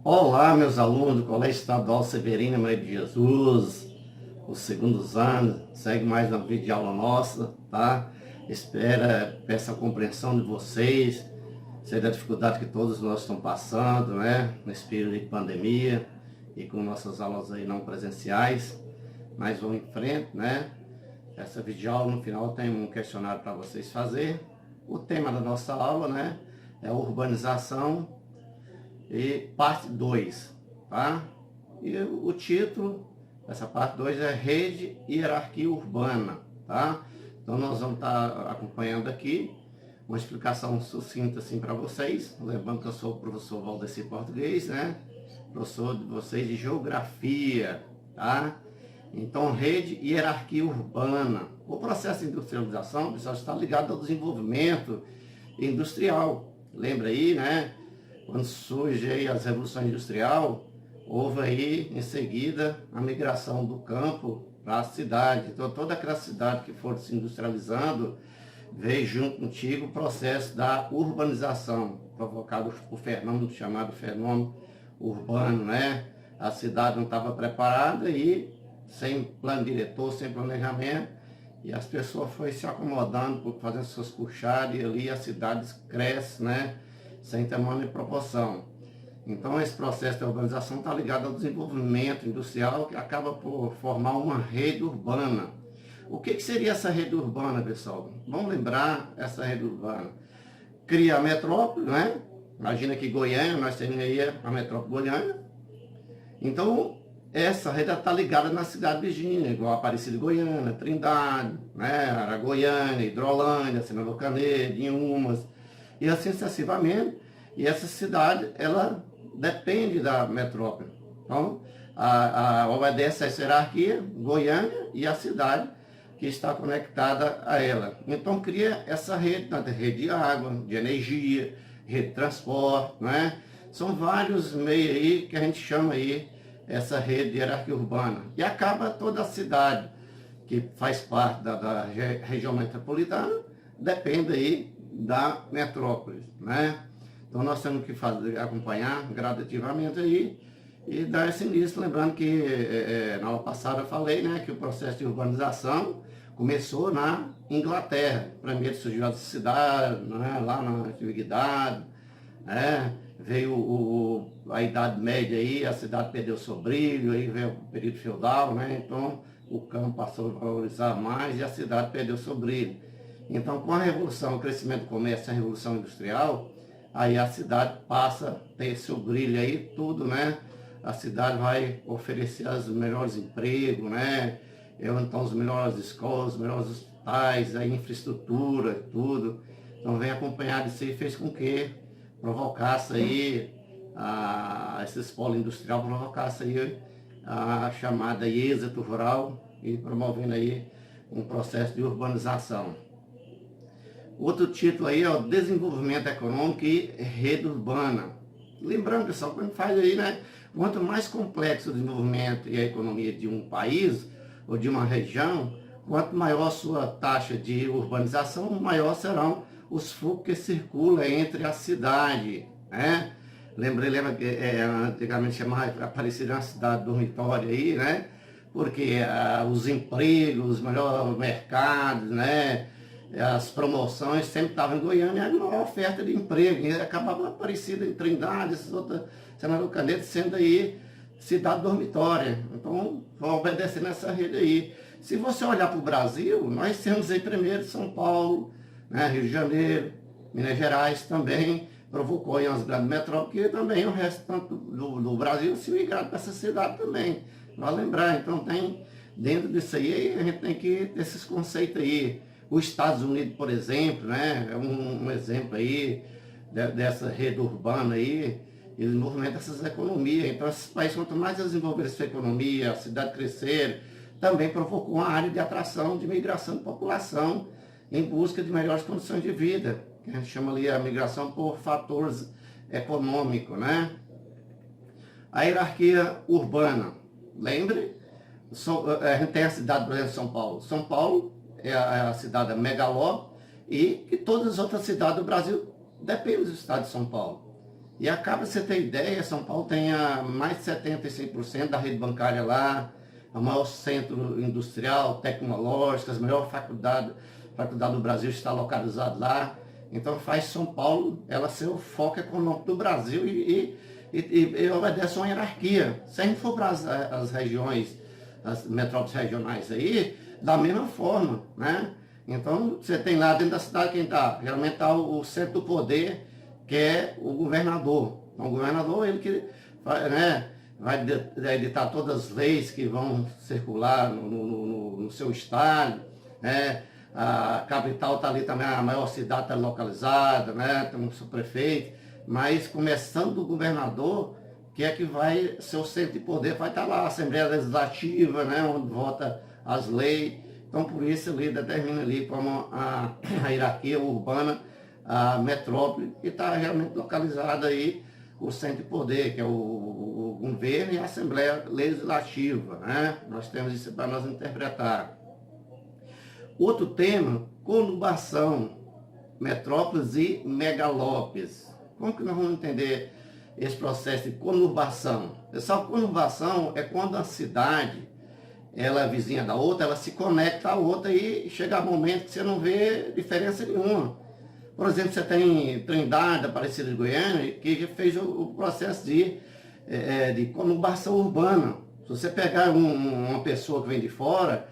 Olá, meus alunos do Colégio Estadual Severina Maria de Jesus, os segundos anos, segue mais uma videoaula nossa, tá? Peço a compreensão de vocês, sei da dificuldade que todos nós estamos passando, né? Nesse período de pandemia e com nossas aulas aí não presenciais, mas vamos em frente, né? Essa videoaula no final tem um questionário para vocês fazer. O tema da nossa aula, né? É urbanização e parte 2, tá? E o título dessa parte 2 é Rede e Hierarquia Urbana, tá? Então nós vamos estar acompanhando aqui uma explicação sucinta assim para vocês, lembrando que eu sou o professor Valdeci Português, né? Professor de vocês de Geografia, tá? Então, rede e hierarquia urbana. O processo de industrialização, pessoal, está ligado ao desenvolvimento industrial. Lembra aí, né? Quando surge aí as revoluções industrial, houve aí em seguida a migração do campo para a cidade. Então toda aquela cidade que for se industrializando, veio junto contigo o processo da urbanização, provocado por fenômeno chamado fenômeno urbano, né? A cidade não estava preparada e sem plano diretor, sem planejamento, e as pessoas foram se acomodando, fazendo suas puxadas, e ali as cidades crescem, né? Sem tamanho e proporção. Então esse processo de urbanização está ligado ao desenvolvimento industrial, que acaba por formar uma rede urbana. O que seria essa rede urbana, pessoal? Vamos lembrar essa rede urbana. Cria a metrópole, né? Imagina que Goiânia, nós temos aí a metrópole Goiânia. Então essa rede está ligada na cidade vizinha, igual Aparecida de Goiânia, Trindade, né? Aragoiânia, Hidrolândia, Senador Canedo, Inhumas, e assim sucessivamente. E essa cidade, ela depende da metrópole. Então, obedece a essa hierarquia, Goiânia e a cidade que está conectada a ela. Então, cria essa rede, rede de água, de energia, rede de transporte, né? São vários meios aí que a gente chama aí essa rede de hierarquia urbana. E acaba toda a cidade que faz parte da região metropolitana, depende aí da metrópole, né? Então nós temos que acompanhar gradativamente aí e dar esse início, lembrando que na aula passada eu falei, né, que o processo de urbanização começou na Inglaterra. Primeiro surgiu as cidades, né, lá na antiguidade, né? Veio a Idade Média aí, a cidade perdeu seu brilho, aí veio o período feudal, né? Então o campo passou a valorizar mais e a cidade perdeu seu brilho. Então, com a revolução, o crescimento do comércio, a revolução industrial, aí a cidade passa a ter seu brilho aí, tudo, né? A cidade vai oferecer os melhores empregos, né? Então, as melhores escolas, os melhores hospitais, a infraestrutura, tudo. Então, vem acompanhado isso aí, fez com que provocasse aí, esse espólio industrial provocasse aí a chamada êxito rural e promovendo aí um processo de urbanização. Outro título aí é o Desenvolvimento Econômico e Rede Urbana. Lembrando, pessoal, quando faz aí, né? Quanto mais complexo o desenvolvimento e a economia de um país ou de uma região, quanto maior a sua taxa de urbanização, maior serão os fluxos que circulam entre a cidade, né? Lembra que antigamente chamava Aparecida uma cidade dormitória aí, né? Porque os empregos, os melhores mercados, né? As promoções sempre estavam em Goiânia, era uma oferta de emprego, e acabava Aparecida em Trindade, essas outras, Senador Canedo, sendo aí cidade dormitória. Então, vão obedecer nessa rede aí. Se você olhar para o Brasil, nós temos aí primeiro São Paulo, né, Rio de Janeiro, Minas Gerais também, provocou aí umas grandes metrópoles, e também o restante do Brasil se migrado para essa cidade também. Vale lembrar, então tem, dentro disso aí, a gente tem que ter esses conceitos aí. Os Estados Unidos, por exemplo, né, é um exemplo aí dessa rede urbana aí, e desenvolvimento dessas economias. Então, esses países, quanto mais desenvolver sua economia, a cidade crescer, também provocou uma área de atração, de migração de população em busca de melhores condições de vida, que a gente chama ali a migração por fatores econômicos, né? A hierarquia urbana, lembre, a gente tem a cidade, por exemplo, de São Paulo. São Paulo é a cidade megalópole e que todas as outras cidades do Brasil dependem do estado de São Paulo. E acaba, você ter ideia, São Paulo tem mais de 75% da rede bancária lá, o maior centro industrial, tecnológico, as melhores faculdades do Brasil está localizado lá. Então faz São Paulo ela ser o foco econômico do Brasil e obedece uma hierarquia. Se a gente for para as regiões, as metrópoles regionais aí, da mesma forma, né? Então você tem lá dentro da cidade quem está? Geralmente está o centro do poder, que é o governador. Então o governador, ele que né, vai editar todas as leis que vão circular no seu estado, né? A capital está ali também, a maior cidade está localizada, né? Tem um prefeito, mas começando do governador, que é que vai ser o centro de poder, vai estar lá a Assembleia Legislativa, né? Onde vota as leis. Então por isso ele determina ali como a hierarquia urbana, a metrópole, que está realmente localizada aí o centro de poder, que é o governo e a Assembleia Legislativa, né? Nós temos isso para nós interpretar. Outro tema, conurbação, metrópoles e megalópolis. Como que nós vamos entender esse processo de conurbação? Pessoal, conurbação é quando a cidade, ela é vizinha da outra, ela se conecta à outra e chega um momento que você não vê diferença nenhuma. Por exemplo, você tem Trindade, Aparecida de Goiânia, que fez o processo de conurbação urbana. Se você pegar uma pessoa que vem de fora,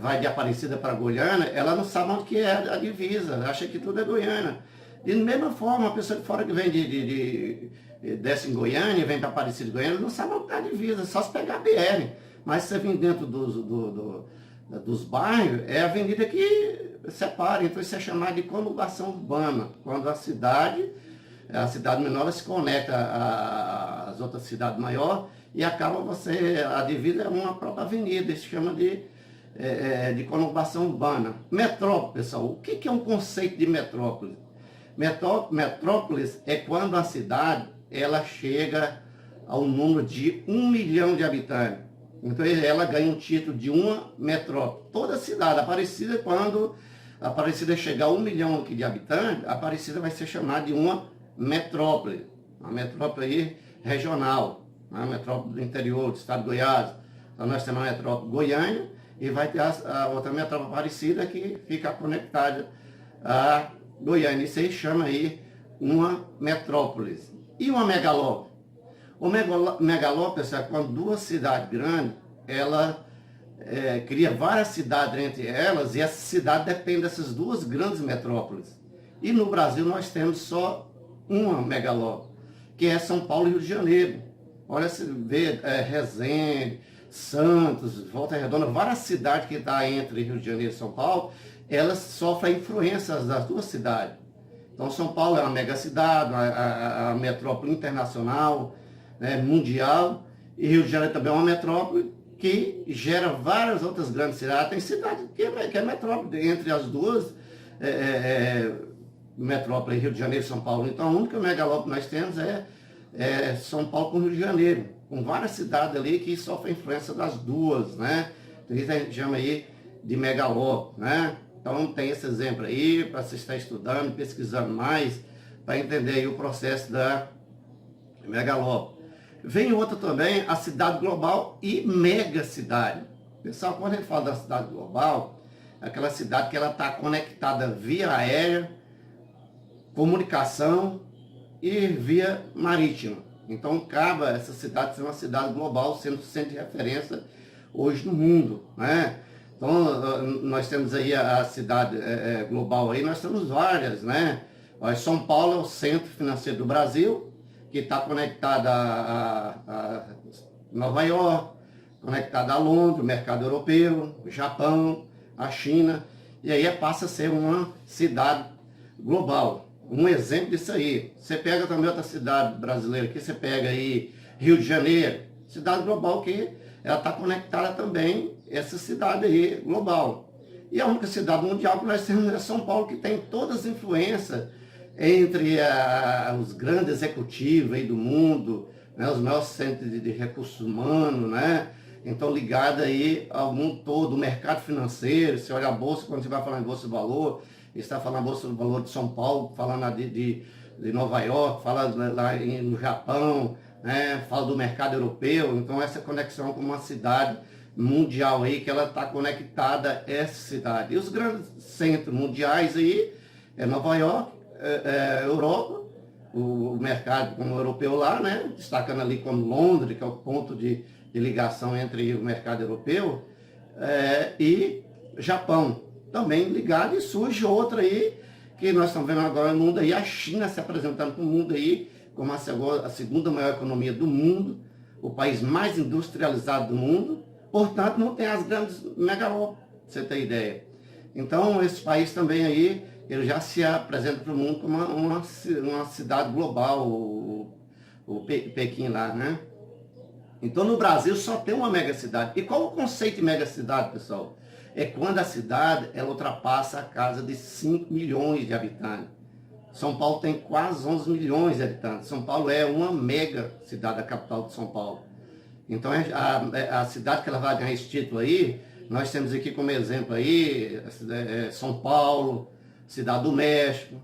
vai de Aparecida para Goiânia, ela não sabe onde que é a divisa, acha que tudo é Goiânia. E da mesma forma, a pessoa de fora que vem desce em Goiânia, vem para Aparecida de Goiânia, não sabe onde está a divisa, só se pegar a BR. Mas se você vir dentro dos bairros, é a avenida que separa, então isso é chamado de conurbação urbana, quando a cidade menor se conecta às outras cidades maiores e acaba a divisa é uma própria avenida, isso se chama de conurbação urbana. Metrópole, pessoal, o que é um conceito de metrópole? Metrópolis é quando a cidade ela chega ao número de 1 milhão de habitantes. Então ela ganha um título de uma metrópole. Toda cidade, Aparecida, quando Aparecida chegar a 1 milhão de habitantes, Aparecida vai ser chamada de uma metrópole. Uma metrópole aí regional, uma metrópole do interior do estado de Goiás. Então nós temos a metrópole Goiânia e vai ter a outra metrópole Aparecida que fica conectada a Goiânia. Isso aí chama aí uma metrópole. E uma megalópole? O megalópole é quando duas cidades grandes, ela cria várias cidades entre elas e essa cidade depende dessas duas grandes metrópoles. E no Brasil nós temos só uma megalópole, que é São Paulo e Rio de Janeiro. Olha, se vê Resende, Santos, Volta Redonda, várias cidades que estão entre Rio de Janeiro e São Paulo, elas sofrem influências das duas cidades. Então São Paulo é uma megacidade, a metrópole internacional, né, mundial, e Rio de Janeiro também é uma metrópole que gera várias outras grandes cidades. Tem cidade que é metrópole, entre as duas metrópoles, Rio de Janeiro e São Paulo. Então a única megalópole que nós temos é São Paulo com Rio de Janeiro, com várias cidades ali que sofrem influência das duas, né? Então isso a gente chama aí de megalópole, né? Então tem esse exemplo aí, para você estar estudando, pesquisando mais, para entender aí o processo da megalópole. Vem outra também, a cidade global e megacidade. Pessoal, quando a gente fala da cidade global, é aquela cidade que ela está conectada via aérea, comunicação e via marítima. Então, acaba essa cidade ser uma cidade global, sendo centro de referência hoje no mundo, né? Então, nós temos aí a cidade global aí, nós temos várias, né? São Paulo é o centro financeiro do Brasil, que está conectada a Nova York, conectada a Londres, o mercado europeu, o Japão, a China, e aí passa a ser uma cidade global. Um exemplo disso aí. Você pega também outra cidade brasileira, que você pega aí Rio de Janeiro, cidade global que ela está conectada também, essa cidade aí global. E a única cidade mundial que nós temos é São Paulo, que tem todas as influências entre os grandes executivos aí do mundo, né, os maiores centros de recursos humanos, né? Então ligado aí ao mundo todo, o mercado financeiro, você olha a bolsa, quando você vai falar em bolsa de valor, está falando a bolsa de valor de São Paulo, falando de Nova York, fala lá no Japão, né? Fala do mercado europeu. Então essa conexão com uma cidade mundial aí, que ela está conectada a essa cidade. E os grandes centros mundiais aí, Nova York, Europa, o mercado como europeu lá, né? Destacando ali como Londres, que é o ponto de ligação entre o mercado europeu, e Japão, também ligado, e surge outra aí, que nós estamos vendo agora no mundo aí, a China se apresentando para o mundo aí, como a segunda maior economia do mundo, o país mais industrializado do mundo, portanto não tem as grandes megalópolis, pra você ter ideia. Então esse país também aí, ele já se apresenta para o mundo como uma cidade global, o Pequim lá, né? Então no Brasil só tem uma megacidade. E qual o conceito de megacidade, pessoal? É quando a cidade ela ultrapassa a casa de 5 milhões de habitantes. São Paulo tem quase 11 milhões de habitantes. São Paulo é uma mega cidade, a capital de São Paulo. Então a cidade que ela vai ganhar esse título aí, nós temos aqui como exemplo aí, São Paulo, Cidade do México,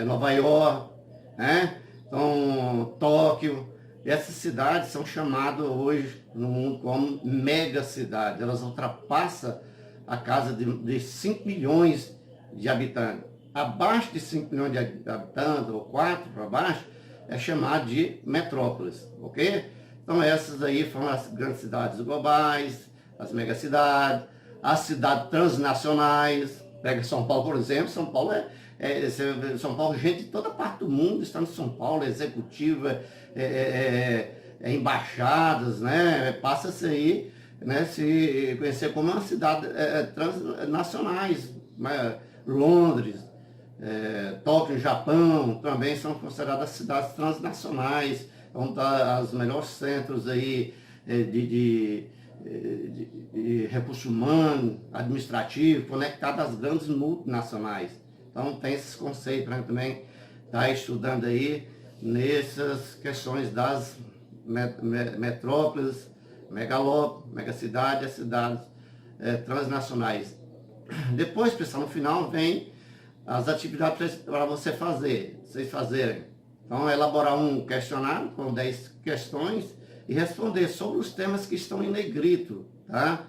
Nova York, né? Então Tóquio. Essas cidades são chamadas hoje no mundo como megacidades. Elas ultrapassam a casa de 5 milhões de habitantes. Abaixo de 5 milhões de habitantes, ou 4 para baixo, é chamado de metrópoles, ok? Então essas aí foram as grandes cidades globais, as megacidades, as cidades transnacionais. Pega São Paulo, por exemplo. São Paulo São Paulo, gente de toda parte do mundo está em São Paulo, executiva, embaixadas, né? Passa-se aí, né, se conhecer como uma cidade transnacionais, né? Londres, Tóquio, no Japão, também são consideradas cidades transnacionais, onde estão os melhores centros aí de recursos humanos, administrativo, conectado às grandes multinacionais. Então tem esses conceitos, né, também está estudando aí nessas questões das metrópoles, megalópolis, megacidades, as cidades transnacionais. Depois, pessoal, no final vem as atividades para vocês fazerem. Então, elaborar um questionário com 10 questões e responder sobre os temas que estão em negrito, tá?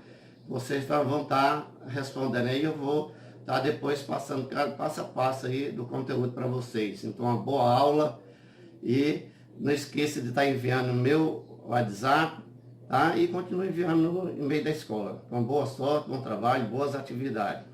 Vocês vão estar respondendo aí, eu vou estar depois passando passo a passo aí do conteúdo para vocês. Então, uma boa aula e não esqueça de estar enviando o meu WhatsApp, tá? E continue enviando no e-mail da escola. Então, boa sorte, bom trabalho, boas atividades.